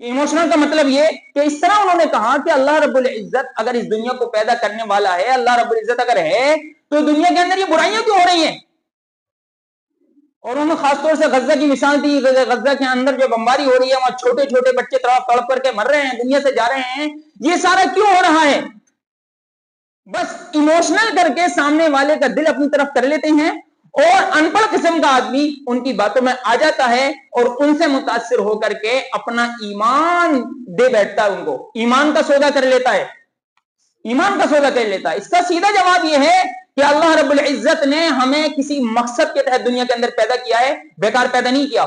Emotional کا مطلب یہ کہ اس طرح انہوں نے کہا کہ اللہ رب العزت اگر اس دنیا کو پیدا کرنے والا ہے، اللہ رب العزت اگر ہے تو دنیا کے اندر یہ برائیاں کیوں ہو رہی ہیں؟ اور انہوں نے خاص طور سے غزہ کی مثال دی، غزہ کے اندر جو بمباری ہو رہی ہے، وہاں چھوٹے چھوٹے بچے تڑپ کر کے مر رہے ہیں، دنیا سے جا رہے ہیں، یہ سارا کیوں ہو رہا ہے؟ بس ایموشنل کر کے سامنے والے کا دل اپنی طرف کر لیتے ہیں، اور ان پڑھ قسم کا آدمی ان کی باتوں میں آ جاتا ہے اور ان سے متاثر ہو کر کے اپنا ایمان دے بیٹھتا ہے، ان کو ایمان کا سودا کر لیتا ہے، ایمان کا سودا کر لیتا ہے۔ اس کا سیدھا جواب یہ ہے کہ اللہ رب العزت نے ہمیں کسی مقصد کے تحت دنیا کے اندر پیدا کیا ہے، بیکار پیدا نہیں کیا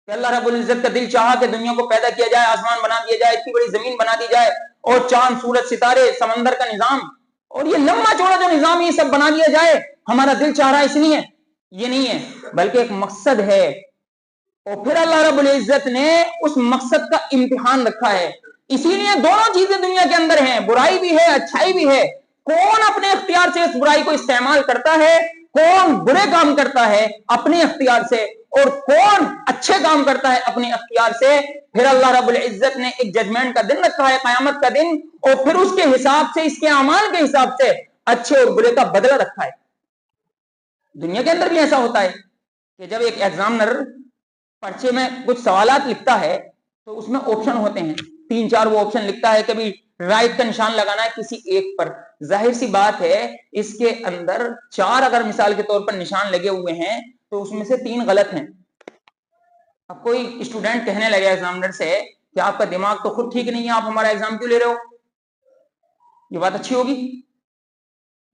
کہ اللہ رب العزت کا دل چاہا کہ دنیا کو پیدا کیا جائے، آسمان بنا دیا جائے، اتنی بڑی زمین بنا دی جائے، اور چاند سورج ستارے سمندر کا نظام اور یہ لمبا چوڑا جو نظام یہ سب بنا دیا جائے، ہمارا دل چاہ رہا ہے، اس لیے یہ نہیں ہے، بلکہ ایک مقصد ہے، اور پھر اللہ رب العزت نے اس مقصد کا امتحان رکھا ہے۔ اسی لیے دونوں چیزیں دنیا کے اندر ہیں، برائی بھی ہے، اچھائی بھی ہے۔ کون اپنے اختیار سے اس برائی کو استعمال کرتا ہے، کون برے کام کرتا ہے اپنے اختیار سے، اور کون اچھے کام کرتا ہے اپنے اختیار سے، پھر اللہ رب العزت نے ایک ججمنٹ کا دن رکھا ہے، قیامت کا دن، اور پھر اس کے حساب سے، اس کے اعمال کے حساب سے اچھے اور برے کا بدلہ رکھا ہے۔ دنیا کے اندر بھی ایسا ہوتا ہے کہ جب ایک ایگزامنر پرچے میں کچھ سوالات لکھتا ہے تو اس میں آپشن ہوتے ہیں، 3-4 وہ آپشن لکھتا ہے، کبھی رائٹ کا نشان لگانا ہے کسی ایک پر، ظاہر سی بات ہے اس کے اندر 4 اگر مثال کے طور پر نشان لگے ہوئے ہیں تو اس میں سے 3 غلط ہیں۔ اب کوئی اسٹوڈنٹ کہنے لگے ایگزامنر سے کہ آپ کا دماغ تو خود ٹھیک نہیں ہے، آپ ہمارا ایگزام کیوں لے رہے ہو؟ یہ بات اچھی ہوگی؟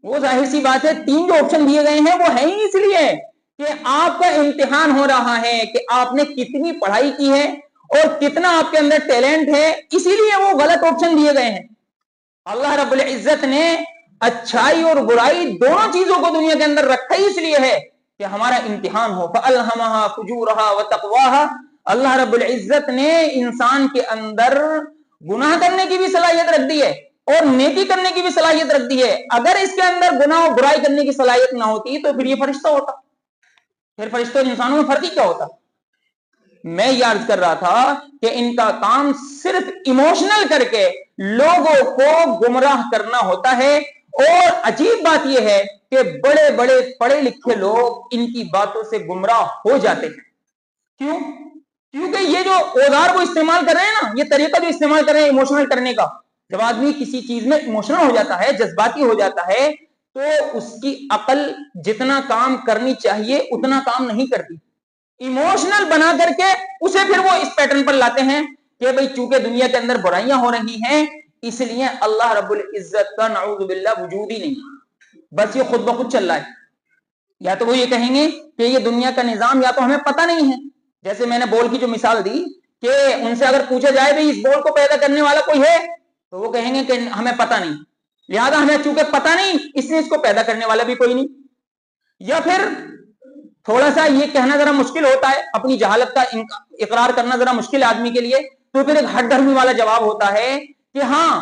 وہ ظاہر سی بات ہے 3 جو آپشن دیے گئے ہیں وہ ہے ہی اس لیے کہ آپ کا امتحان ہو رہا ہے کہ آپ نے کتنی پڑھائی کی ہے اور کتنا آپ کے اندر ٹیلنٹ ہے، اسی لیے وہ غلط آپشن دیے گئے ہیں۔ اللہ رب العزت نے اچھائی اور برائی دونوں چیزوں کو دنیا کے اندر رکھا ہی اس لیے ہے کہ ہمارا امتحان ہو۔ فَأَلْهَمَهَا فُجُورَهَا وَتَقْوَاهَا، اللہ رب العزت نے انسان کے اندر گناہ کرنے کی بھی صلاحیت رکھ دی ہے اور نیکی کرنے کی بھی صلاحیت رکھ دی ہے۔ اگر اس کے اندر گناہ اور برائی کرنے کی صلاحیت نہ ہوتی تو پھر یہ فرشتہ ہوتا، پھر فرشتوں اور انسانوں میں فرق ہی کیا ہوتا؟ میں یہ عرض کر رہا تھا کہ ان کا کام صرف ایموشنل کر کے لوگوں کو گمراہ کرنا ہوتا ہے، اور عجیب بات یہ ہے کہ بڑے بڑے پڑھے لکھے لوگ ان کی باتوں سے گمراہ ہو جاتے ہیں۔ کیوں؟ کیونکہ یہ جو اوزار وہ استعمال کر رہے ہیں نا، یہ طریقہ جو استعمال کر رہے ہیں ایموشنل کرنے کا، جب آدمی کسی چیز میں ایموشنل ہو جاتا ہے، جذباتی ہو جاتا ہے، تو اس کی عقل جتنا کام کرنی چاہیے اتنا کام نہیں کرتی، ایموشنل بنا کر کے اسے پھر وہ اس پیٹرن پر لاتے ہیں کہ بھئی چونکہ دنیا کے اندر برائیاں ہو رہی ہیں اس لیے اللہ رب العزت کا نعوذ باللہ وجود ہی نہیں، بس یہ خود بخود چل رہا ہے۔ یا تو وہ یہ کہیں گے کہ یہ دنیا کا نظام یا تو ہمیں پتہ نہیں ہے، جیسے میں نے بول کی جو مثال دی کہ ان سے اگر پوچھا جائے بھئی اس بول کو پیدا کرنے والا کوئی ہے تو وہ کہیں گے کہ ہمیں پتہ نہیں، لہذا ہمیں چونکہ پتہ نہیں اس لیے اس کو پیدا کرنے والا بھی کوئی نہیں۔ یا پھر تھوڑا سا یہ کہنا ذرا مشکل ہوتا ہے، اپنی جہالت کا اقرار کرنا ذرا مشکل آدمی کے لیے، تو پھر ایک ہٹ دھرمی والا جواب ہوتا ہے کہ ہاں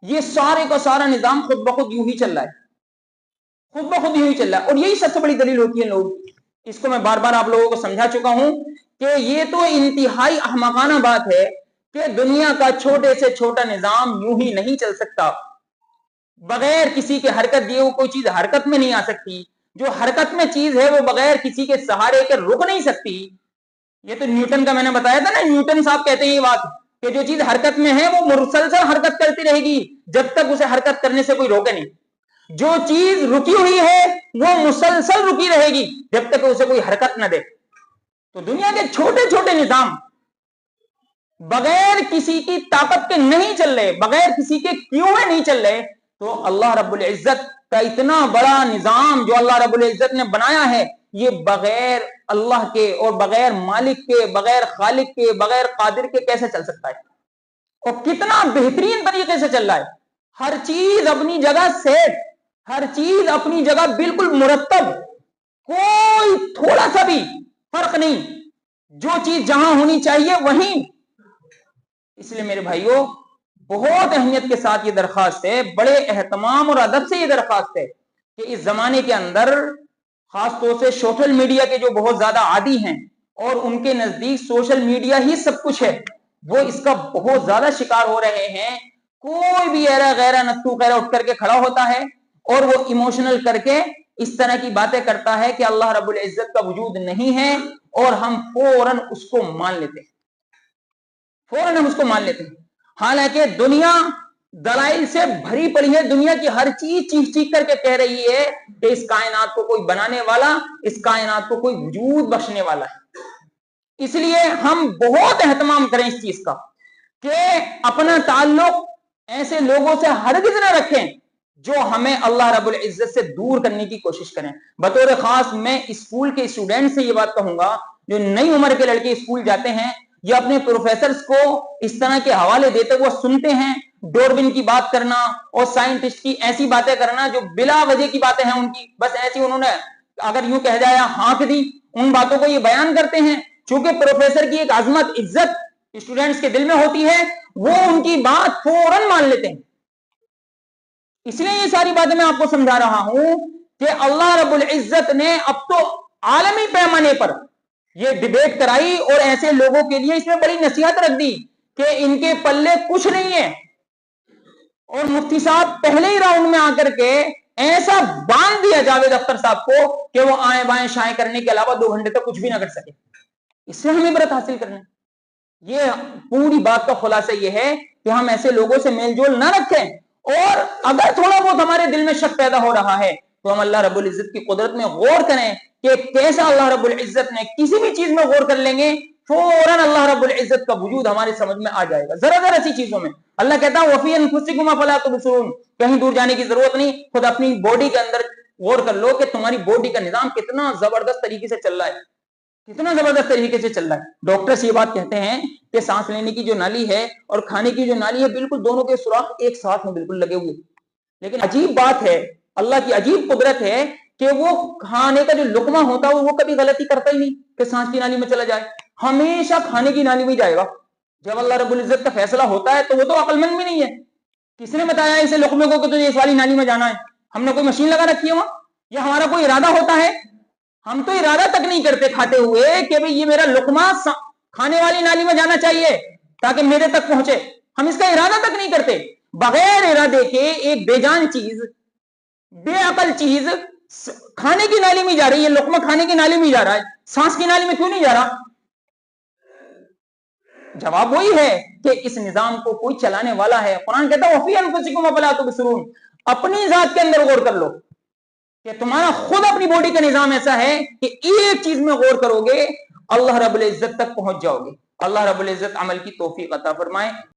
یہ سارے کا سارا نظام خود بخود یوں ہی چل رہا ہے، خود بخود یوں ہی چل رہا ہے، اور یہی سب سے بڑی دلیل ہوتی ہے لوگ، اس کو میں بار بار آپ لوگوں کو سمجھا چکا ہوں کہ یہ تو انتہائی احمقانہ بات ہے کہ دنیا کا چھوٹے سے چھوٹا نظام یوں ہی نہیں چل سکتا، بغیر کسی کے حرکت دیے وہ کوئی چیز حرکت میں نہیں آ سکتی، جو حرکت میں چیز ہے وہ بغیر کسی کے سہارے کے رک نہیں سکتی۔ یہ تو نیوٹن کا میں نے بتایا تھا نا، نیوٹن صاحب کہتے ہیں یہ بات کہ جو چیز حرکت میں ہے وہ مسلسل حرکت کرتی رہے گی جب تک اسے حرکت کرنے سے کوئی روکے نہیں، جو چیز رکی ہوئی ہے وہ مسلسل رکی رہے گی جب تک اسے کوئی حرکت نہ دے۔ تو دنیا کے چھوٹے چھوٹے نظام بغیر کسی کی طاقت کے نہیں چل رہے، بغیر کسی کے کیوں نہیں چل رہے، تو اللہ رب العزت کا اتنا بڑا نظام جو اللہ رب العزت نے بنایا ہے یہ بغیر اللہ کے اور بغیر مالک کے، بغیر خالق کے، بغیر قادر کے کیسے چل سکتا ہے، اور کتنا بہترین طریقے سے چل رہا ہے، ہر چیز اپنی جگہ سیٹ، ہر چیز اپنی جگہ بالکل مرتب، کوئی تھوڑا سا بھی فرق نہیں، جو چیز جہاں ہونی چاہیے وہیں۔ اس لیے میرے بھائیوں بہت اہمیت کے ساتھ یہ درخواست ہے، بڑے اہتمام اور ادب سے یہ درخواست ہے کہ اس زمانے کے اندر خاص طور سے سوشل میڈیا کے جو بہت زیادہ عادی ہیں اور ان کے نزدیک سوشل میڈیا ہی سب کچھ ہے، وہ اس کا بہت زیادہ شکار ہو رہے ہیں. کوئی بھی ایرا غیرہ نتو غیرہ اٹھ کر کے کھڑا ہوتا ہے اور وہ ایموشنل کر کے اس طرح کی باتیں کرتا ہے کہ اللہ رب العزت کا وجود نہیں ہے, اور ہم فوراً اس کو مان لیتے ہیں, فوراً ہم اس کو مان لیتے ہیں. حالانکہ دنیا دلائل سے بھری پڑی ہے, دنیا کی ہر چیز چیخ چیخ کر کے کہہ رہی ہے کہ اس کائنات کو کوئی بنانے والا, اس کائنات کو کوئی وجود بخشنے والا ہے. اس لیے ہم بہت اہتمام کریں اس چیز کا کہ اپنا تعلق ایسے لوگوں سے ہرگز نہ رکھیں جو ہمیں اللہ رب العزت سے دور کرنے کی کوشش کریں. بطور خاص میں اسکول کے اسٹوڈنٹ سے یہ بات کہوں گا, جو نئی عمر کے لڑکے اسکول جاتے ہیں یا اپنے پروفیسرز کو اس طرح کے حوالے دیتے وہ سنتے ہیں, ڈوربن کی بات کرنا اور سائنٹسٹ کی ایسی باتیں کرنا جو بلا وجہ کی باتیں ہیں ان کی, بس ایسی انہوں نے اگر یوں کہہ جایا ہانک دی, ان باتوں کو یہ بیان کرتے ہیں. چونکہ پروفیسر کی ایک عظمت عزت اسٹوڈنٹس کے دل میں ہوتی ہے, وہ ان کی بات فوراً مان لیتے ہیں. اس لیے یہ ساری باتیں میں آپ کو سمجھا رہا ہوں کہ اللہ رب العزت نے اب تو عالمی پیمانے پر یہ ڈیبیٹ کرائی اور ایسے لوگوں کے لیے اس میں بڑی نصیحت رکھ دی کہ ان کے پلے کچھ نہیں ہے. اور مفتی صاحب پہلے ہی راؤنڈ میں آ کر کے ایسا باندھ دیا جاوید اختر صاحب کو کہ وہ آئیں بائیں شائیں کرنے کے علاوہ 2 گھنٹے تک کچھ بھی نہ کر سکے. اس سے ہمیں عبرت حاصل کرنا ہے. یہ پوری بات کا خلاصہ یہ ہے کہ ہم ایسے لوگوں سے میل جول نہ رکھیں, اور اگر تھوڑا بہت ہمارے دل میں شک پیدا ہو رہا ہے تو ہم اللہ رب العزت کی قدرت میں غور کریں کہ کیسا اللہ رب العزت نے کسی بھی چیز میں غور کر لیں گے فوراً اللہ رب العزت کا وجود ہمارے سمجھ میں آ جائے گا. ذرا ذرا سی چیزوں میں اللہ کہتا ہے وفی انفسکم افلا تبصرون, کہیں دور جانے کی ضرورت نہیں, خود اپنی باڈی کے اندر غور کر لو کہ تمہاری باڈی کا نظام کتنا زبردست طریقے سے چل رہا ہے, کتنا زبردست طریقے سے چل رہا ہے. ڈاکٹرز یہ بات کہتے ہیں کہ سانس لینے کی جو نالی ہے اور کھانے کی جو نالی ہے بالکل دونوں کے سوراخ ایک ساتھ میں بالکل لگے ہوئے. لیکن عجیب بات ہے, اللہ کی عجیب قدرت ہے کہ وہ کھانے کا جو لقمہ ہوتا ہے وہ کبھی غلطی کرتا ہی نہیں کہ سانس کی نالی میں چلا جائے, ہمیشہ کھانے کی نالی میں جائے گا. جب اللہ رب العزت کا فیصلہ ہوتا ہے تو وہ تو عقل مند بھی نہیں ہے. کس نے بتایا اسے لقمے کو کہ تجھے اس والی نالی میں جانا ہے؟ ہم نے کوئی مشین لگا رکھی ہے وہاں, یا ہمارا کوئی ارادہ ہوتا ہے؟ ہم تو ارادہ تک نہیں کرتے کھاتے ہوئے کہ بھئی یہ میرا لقمہ کھانے والی نالی میں جانا چاہیے تاکہ میرے تک پہنچے. ہم اس کا ارادہ تک نہیں کرتے. بغیر ارادے کے ایک بے جان چیز, بے عقل چیز کھانے کی نالی میں جا رہی ہے, لقمہ کھانے کی نالی میں جا رہا ہے, سانس کی نالی میں کیوں نہیں جا رہا؟ جواب وہی ہے کہ اس نظام کو کوئی چلانے والا ہے. قرآن کہتا ہے وَفِي أَنفُسِكُمْ أَفَلَا تُبْصِرُونَ, اپنی ذات کے اندر غور کر لو کہ تمہارا خود اپنی باڈی کا نظام ایسا ہے کہ ایک چیز میں غور کرو گے اللہ رب العزت تک پہنچ جاؤ گے. اللہ رب العزت عمل کی توفیق عطا فرمائے.